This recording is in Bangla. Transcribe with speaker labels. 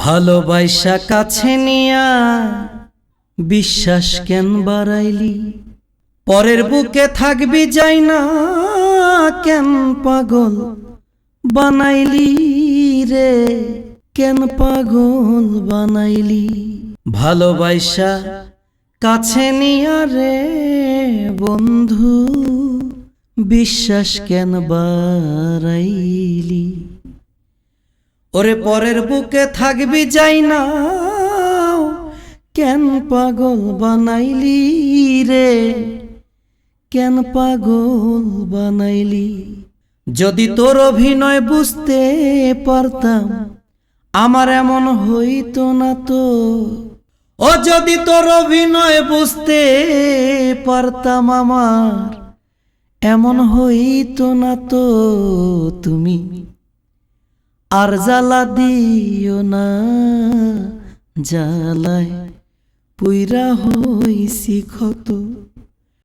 Speaker 1: ভালোবাসা কাছে নিয়া বিশ্বাস কেন বাড়াইলি, পরের বুকে থাকবি যাই না কেন পাগল বানাইলি রে, কেন পাগল বানাইলি। ভালোবাসা কাছে নিয়া রে বন্ধু বিশ্বাস কেন বাড়াইলি, ওরে পরের বুকে থাকবি যাই না কেন পাগল বানাইলি রে, কেন পাগল বানাইলি। যদি তোর অভিনয় বুঝতে পারতাম আমার এমন হইতো না তো, ও যদি তোর অভিনয় বুঝতে পারতাম আমার এমন হইতো না তো। তুমি আর জ্বালা দিও না, জ্বালায় পুইরা হইছি ক্ষত।